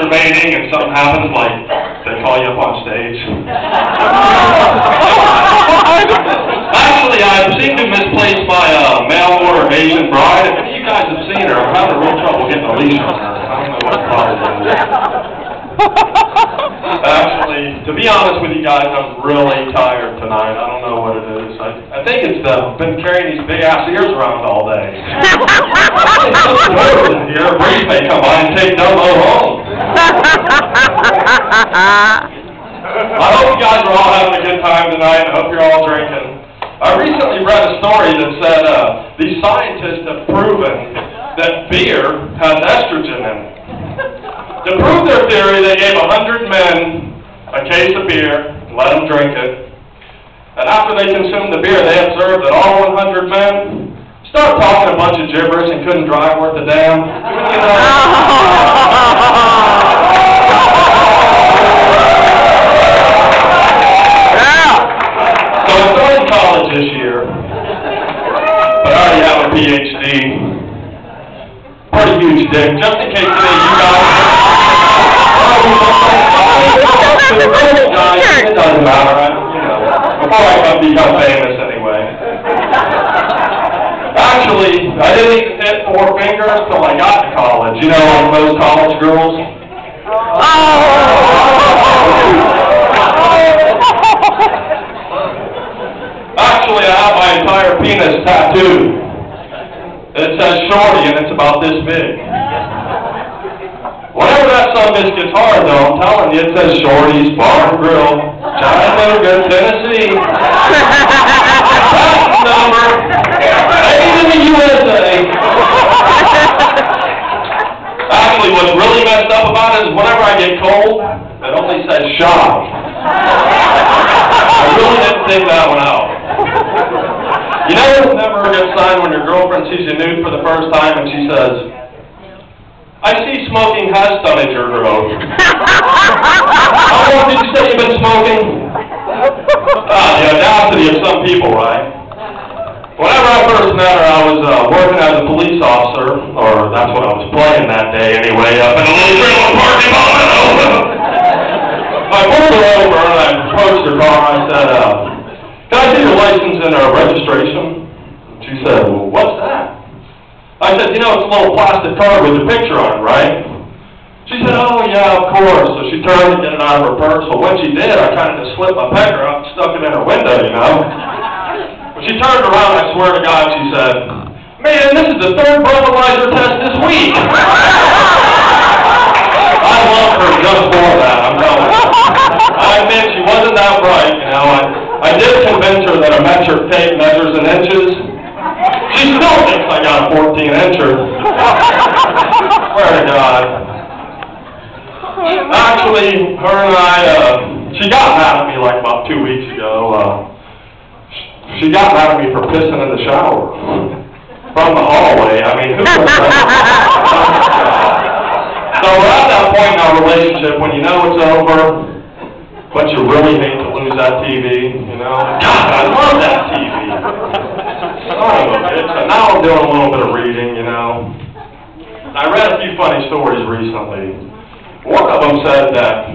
masturbating and something happens, like they call you up on stage. Actually, I seem to misplace my mail order Asian bride. If any of you guys have seen her, I'm having real trouble getting a leash on her. I don't know what the problem is. Actually, to be honest with you guys, I'm really tired tonight. I don't know what it is. I think it's been carrying these big-ass ears around all day. Here, Breeze may come by and take Domo home. I hope you guys are all having a good time tonight. I hope you're all drinking. I recently read a story that said these scientists have proven that beer has estrogen in it. To prove their theory, they gave 100 men a case of beer and let them drink it. And after they consumed the beer, they observed that all 100 men started talking a bunch of gibberish and couldn't drive worth a damn. You know. So I started college this year, but I already have a PhD. Pretty huge dick, just in case any of you guys... It doesn't matter, before I become famous anyway. Actually, I didn't even hit 4 fingers till I got to college. You know, like those college girls. Actually, I have my entire penis tattooed. It says shorty, and it's about this big. Whenever that subbitch gets hard, though, I'm telling you, it says Shorty's Bar and Grill, Chattanooga, Tennessee. That's the number. Made in the USA. Actually, what's really messed up about it is whenever I get cold, it only says shy. I really didn't think that one out. You know, it's never a good sign when your girlfriend sees you nude for the first time and she says, I see smoking has stunted your growth. How long did you say you've been smoking? The audacity of some people, right? Whenever I first met her, I was working as a police officer, or that's what I was playing that day anyway, up in a little trailer parking lot. I pulled her over and I approached her car and I said, can I see your license and registration? She said, well, what's that? I said, you know, it's a little plastic card with your picture on it, right? She said, oh, yeah, of course. So she turned to get it out of her purse. So when she did, I kind of just slipped my pecker up and stuck it in her window, you know? When she turned around, I swear to God, she said, man, this is the 3rd breathalyzer test this week. I love her just for that, I'm telling you. I admit she wasn't that bright, you know. I did convince her that a metric tape measures in inches. She still thinks I got a 14-incher. Swear to God. Actually, her and I, she got mad at me like about 2 weeks ago. She got mad at me for pissing in the shower. From the hallway. I mean, who does that? So we're at that point in our relationship when you know it's over, but you really hate to lose that TV, you know? God, I love that TV. Son of a bitch. And now I'm doing a little bit of reading, you know. I read a few funny stories recently. One of them said that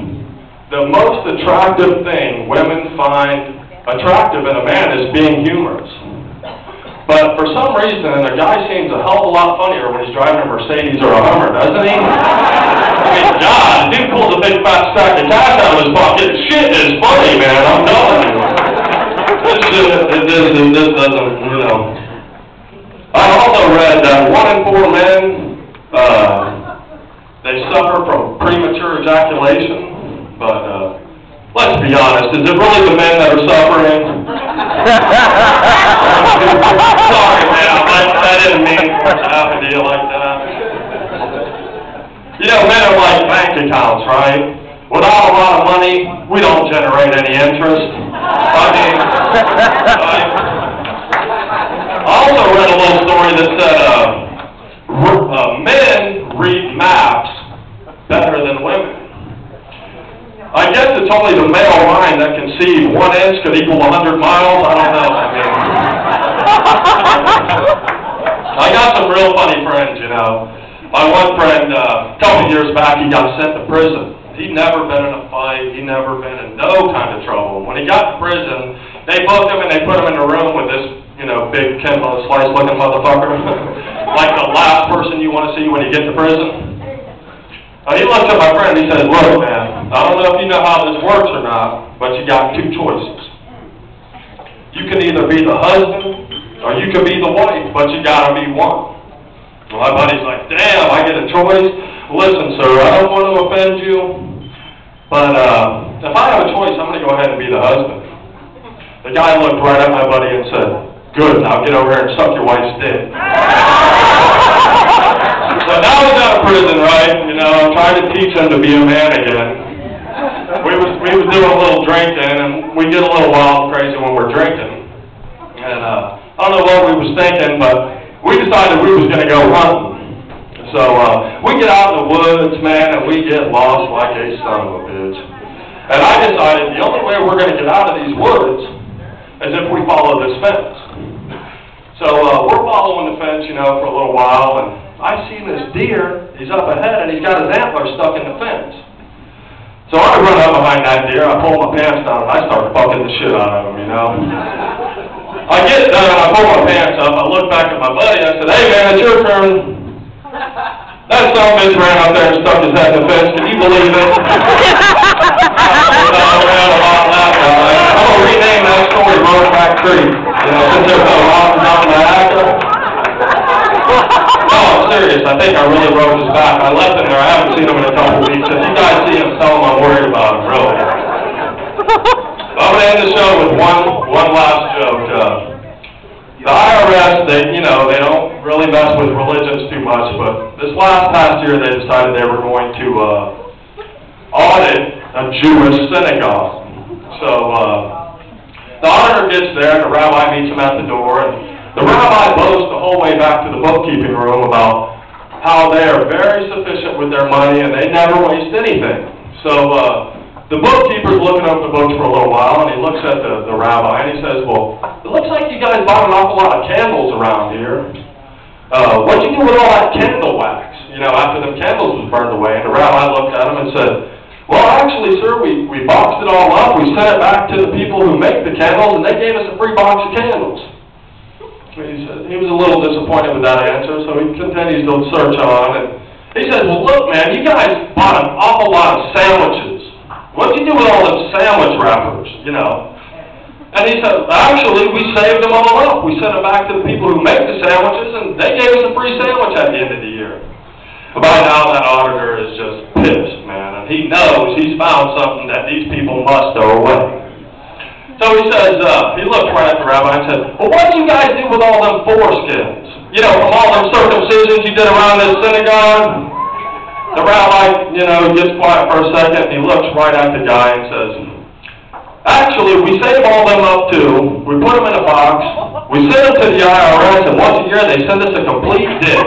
the most attractive thing women find attractive in a man is being humorous. But for some reason, a guy seems a hell of a lot funnier when he's driving a Mercedes or a Hummer, doesn't he? I mean, God, the dude pulls a big fat stack of cash out of his pocket. Shit is funny, man, I'm telling you. This doesn't, you know. I also read that 1 in 4 men, they suffer from premature ejaculation, but let's be honest, is it really the men that are suffering? Sorry, man, I didn't mean for it to happen to you like that. You know, men are like bank accounts, right? Without a lot of money, we don't generate any interest. I mean, I also read a little story that said men read maps better than women. I guess it's only the male mind that can see 1 inch could equal 100 miles. I don't know. I mean, I got some real funny friends, you know. My one friend, a couple years back, he got sent to prison. He'd never been in a fight. He'd never been in no kind of trouble. When he got to prison, they booked him and they put him in a room with this, big Kimbo Slice-looking motherfucker. Like the last person you want to see when you get to prison. He looks at my friend and he says, look, man, I don't know if you know how this works or not, but you got two choices. You can either be the husband or you can be the wife, but you got to be one. Well, my buddy's like, damn, I get a choice? Listen, sir, I don't want to offend you, but if I have a choice, I'm going to go ahead and be the husband. The guy looked right at my buddy and said, good, now get over here and suck your wife's dick. So now he's out of prison, right? I'm trying to teach him to be a man again. We was doing a little drinking, and we get a little wild and crazy when we're drinking. And I don't know what we was thinking, but we decided we was going to go hunting. So we get out in the woods, man, and we get lost like a son of a bitch. And I decided the only way we're going to get out of these woods is if we follow this fence. So we're following the fence, for a little while, and I see this deer. He's up ahead, and he's got his antler stuck in the fence. So I run up behind that deer, I pull my pants down, and I start fucking the shit out of him, I get done, I pull my pants up, I look back at my buddy, I said, hey man, it's your turn. That son of a bitch ran out there and stuck his head in the fence, can you believe it? I'm going to rename that story Roseback Creek, since there's no mountains out in the actor. No, I'm serious, I think I really wrote this back. I left him there, I haven't seen him in a couple weeks. If you guys see him, tell him I'm worried about him, really. I'm going to end the show with one last joke. The IRS, they don't really mess with religions too much, but this past year they decided they were going to audit a Jewish synagogue. So the auditor gets there, and the rabbi meets him at the door, and the rabbi boasts the whole way back to the bookkeeping room about how they are very sufficient with their money and they never waste anything. So the bookkeeper's looking over the books for a little while, and he looks at the rabbi, and he says, well, it looks like you guys bought an awful lot of candles around here. What'd you do with all that candle wax, after the candles was burned away? And the rabbi looked at him and said, well, actually, sir, we boxed it all up, we sent it back to the people who make the candles, and they gave us a free box of candles. He was a little disappointed with that answer, so he continues to search on, and he says, well, look, man, you guys bought an awful lot of sandwiches. What'd you do with all those sandwich wrappers, And he said, actually, we saved them all up. We sent them back to the people who make the sandwiches, and they gave us a free sandwich at the end of the year. By now, that auditor is just pissed, man, and he knows he's found something that these people must throw away. So he says, he looked right at the rabbi and said, well, what do you guys do with all them foreskins? From all them circumcisions you did around this synagogue? The rabbi, gets quiet for a second, and he looks right at the guy and says, actually, we save all them up too. We put them in a box. We send them to the IRS, and once a year they send us a complete dick.